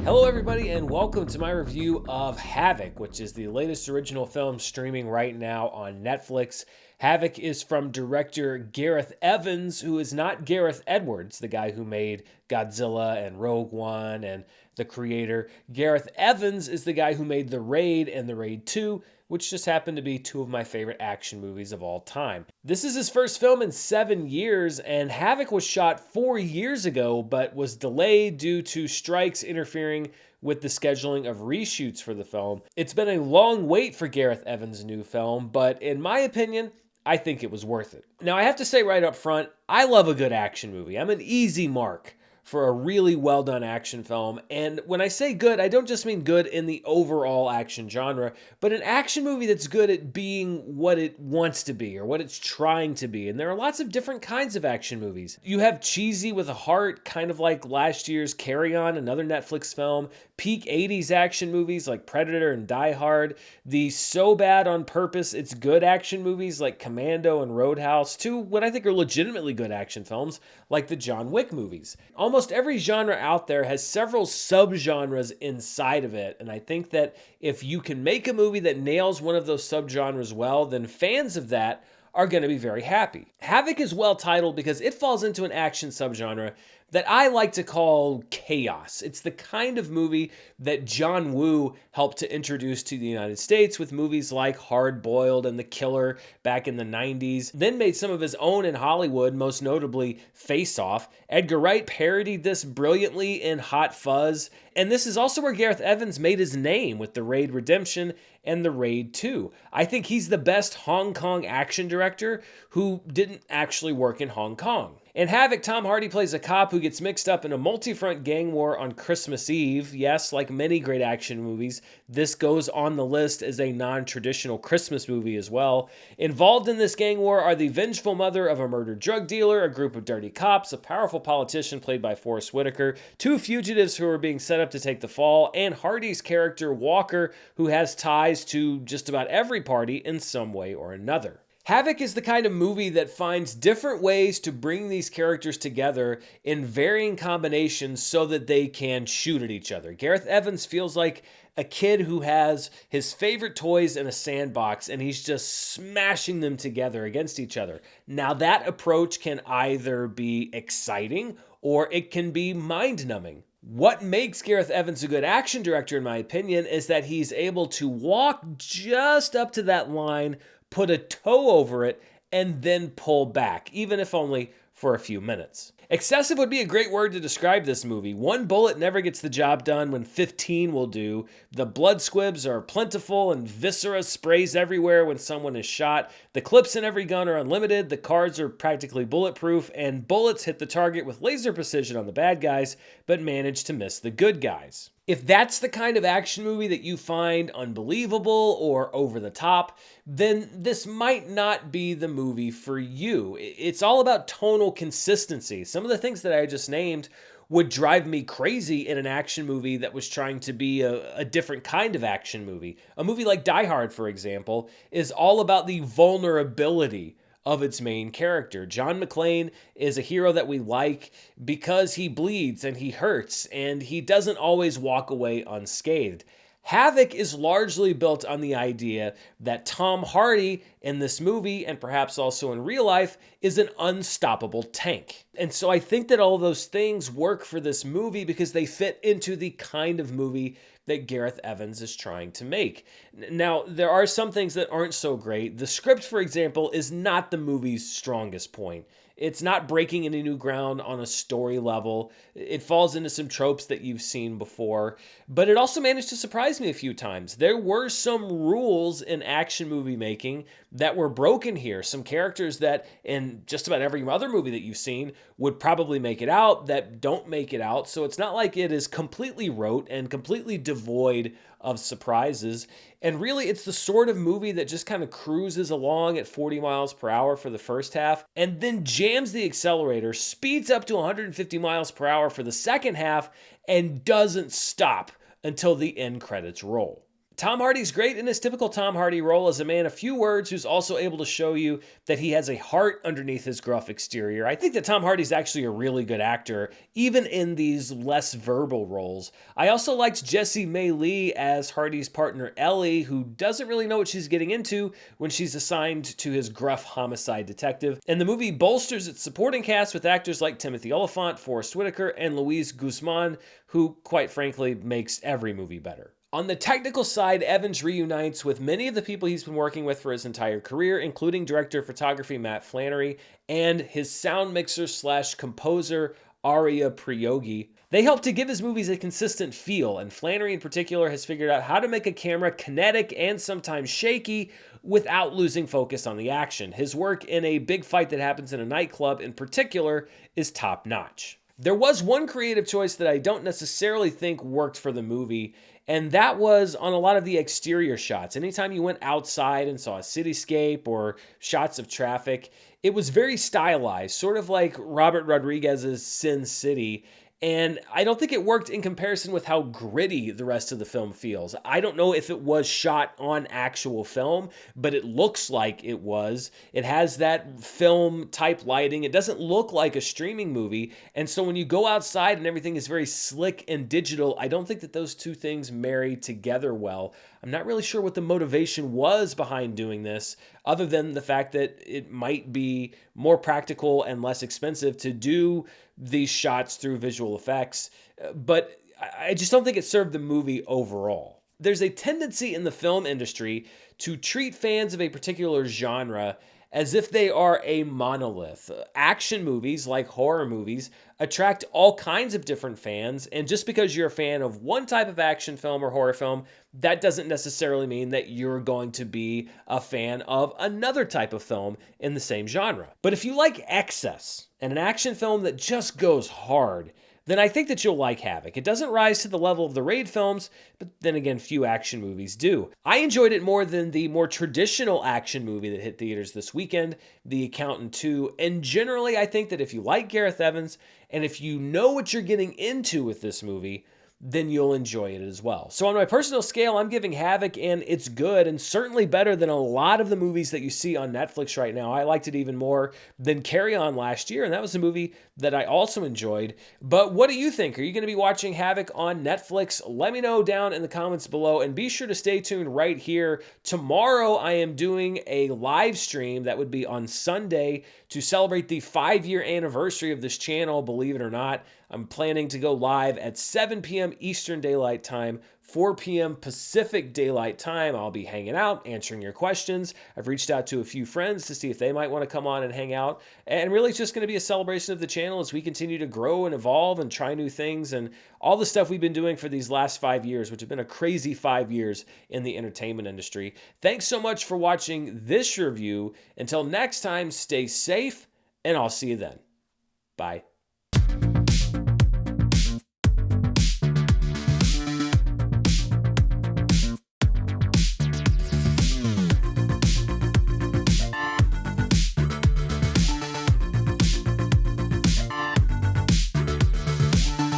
Hello, everybody, and welcome to my review of Havoc, which is the latest original film streaming right now on Netflix. Havoc is from director Gareth Evans, who is not Gareth Edwards, the guy who made Godzilla and Rogue One and the creator. Gareth Evans is the guy who made The Raid and The Raid 2, which just happen to be two of my favorite action movies of all time. This is his first film in 7 years, and Havoc was shot 4 years ago, but was delayed due to strikes interfering with the scheduling of reshoots for the film. It's been a long wait for Gareth Evans' new film, but in my opinion, I think it was worth it. Now, I have to say right up front, I love a good action movie. I'm an easy mark for a really well done action film. And when I say good, I don't just mean good in the overall action genre, but an action movie that's good at being what it wants to be or what it's trying to be. And there are lots of different kinds of action movies. You have cheesy with a heart, kind of like last year's Carry On, another Netflix film, peak 80s action movies like Predator and Die Hard, the so bad on purpose it's good action movies like Commando and Roadhouse, to what I think are legitimately good action films like the John Wick movies. Almost every genre out there has several subgenres inside of it, and I think that if you can make a movie that nails one of those subgenres well, then fans of that are going to be very happy. Havoc is well titled because it falls into an action subgenre that I like to call chaos. It's the kind of movie that John Woo helped to introduce to the United States with movies like Hard Boiled and The Killer back in the 90s, then made some of his own in Hollywood, most notably Face Off. Edgar Wright parodied this brilliantly in Hot Fuzz, and this is also where Gareth Evans made his name with The Raid Redemption and The Raid 2. I think he's the best Hong Kong action director who didn't actually work in Hong Kong. In Havoc, Tom Hardy plays a cop who gets mixed up in a multi-front gang war on Christmas Eve. Yes, like many great action movies, this goes on the list as a non-traditional Christmas movie as well. Involved in this gang war are the vengeful mother of a murdered drug dealer, a group of dirty cops, a powerful politician played by Forrest Whitaker, two fugitives who are being set up to take the fall, and Hardy's character Walker, who has ties to just about every party in some way or another. Havoc is the kind of movie that finds different ways to bring these characters together in varying combinations so that they can shoot at each other. Gareth Evans feels like a kid who has his favorite toys in a sandbox and he's just smashing them together against each other. Now, that approach can either be exciting or it can be mind-numbing. What makes Gareth Evans a good action director, in my opinion, is that he's able to walk just up to that line, put a toe over it, and then pull back, even if only for a few minutes. Excessive would be a great word to describe this movie. One bullet never gets the job done when 15 will do. The blood squibs are plentiful and viscera sprays everywhere when someone is shot. The clips in every gun are unlimited. The cards are practically bulletproof, and bullets hit the target with laser precision on the bad guys, but manage to miss the good guys. If that's the kind of action movie that you find unbelievable or over the top, then this might not be the movie for you. It's all about tonal consistency. Some of the things that I just named would drive me crazy in an action movie that was trying to be a different kind of action movie. A movie like Die Hard, for example, is all about the vulnerability of its main character. John McClane is a hero that we like because he bleeds and he hurts and he doesn't always walk away unscathed. Havoc is largely built on the idea that Tom Hardy in this movie, and perhaps also in real life, is an unstoppable tank. And so I think that all those things work for this movie because they fit into the kind of movie that Gareth Evans is trying to make. Now, there are some things that aren't so great. The script, for example, is not the movie's strongest point. It's not breaking any new ground on a story level. It falls into some tropes that you've seen before, but it also managed to surprise me a few times. There were some rules in action movie making that were broken here. Some characters that in just about every other movie that you've seen would probably make it out that don't make it out. So it's not like it is completely rote and completely devoid of surprises. And really, it's the sort of movie that just kind of cruises along at 40 miles per hour for the first half and then jams the accelerator, speeds up to 150 miles per hour for the second half, and doesn't stop until the end credits roll. Tom Hardy's great in his typical Tom Hardy role as a man of few words who's also able to show you that he has a heart underneath his gruff exterior. I think that Tom Hardy's actually a really good actor, even in these less verbal roles. I also liked Jessie May Lee as Hardy's partner Ellie, who doesn't really know what she's getting into when she's assigned to his gruff homicide detective. And the movie bolsters its supporting cast with actors like Timothy Olyphant, Forrest Whitaker, and Luis Guzman, who, quite frankly, makes every movie better. On the technical side, Evans reunites with many of the people he's been working with for his entire career, including director of photography Matt Flannery and his sound mixer slash composer Arya Priyogi. They help to give his movies a consistent feel, and Flannery in particular has figured out how to make a camera kinetic and sometimes shaky without losing focus on the action. His work in A Big Fight That Happens in a Nightclub in particular is top notch. There was one creative choice that I don't necessarily think worked for the movie, and that was on a lot of the exterior shots. Anytime you went outside and saw a cityscape or shots of traffic, it was very stylized, sort of like Robert Rodriguez's Sin City. And I don't think it worked in comparison with how gritty the rest of the film feels. I don't know if it was shot on actual film, but it looks like it was. It has that film type lighting. It doesn't look like a streaming movie. And so when you go outside and everything is very slick and digital, I don't think that those two things marry together well. I'm not really sure what the motivation was behind doing this, other than the fact that it might be more practical and less expensive to do these shots through visual effects. But I just don't think it served the movie overall. There's a tendency in the film industry to treat fans of a particular genre as if they are a monolith. Action movies, like horror movies, attract all kinds of different fans, and just because you're a fan of one type of action film or horror film, that doesn't necessarily mean that you're going to be a fan of another type of film in the same genre. But if you like excess and an action film that just goes hard, then I think that you'll like Havoc. It doesn't rise to the level of the Raid films, but then again, few action movies do. I enjoyed it more than the more traditional action movie that hit theaters this weekend, The Accountant 2, and generally I think that if you like Gareth Evans, and if you know what you're getting into with this movie, then you'll enjoy it as well. So on my personal scale, I'm giving Havoc, and it's good, and certainly better than a lot of the movies that you see on Netflix right now. I liked it even more than Carry On last year, and that was a movie that I also enjoyed. But what do you think? Are you going to be watching Havoc on Netflix? Let me know down in the comments below, and be sure to stay tuned right here. Tomorrow, I am doing a live stream that would be on Sunday to celebrate the 5-year anniversary of this channel, believe it or not. I'm planning to go live at 7 p.m. Eastern Daylight Time, 4 p.m. Pacific Daylight Time. I'll be hanging out, answering your questions. I've reached out to a few friends to see if they might want to come on and hang out. And really, it's just going to be a celebration of the channel as we continue to grow and evolve and try new things and all the stuff we've been doing for these last 5 years, which have been a crazy 5 years in the entertainment industry. Thanks so much for watching this review. Until next time, stay safe, and I'll see you then. Bye.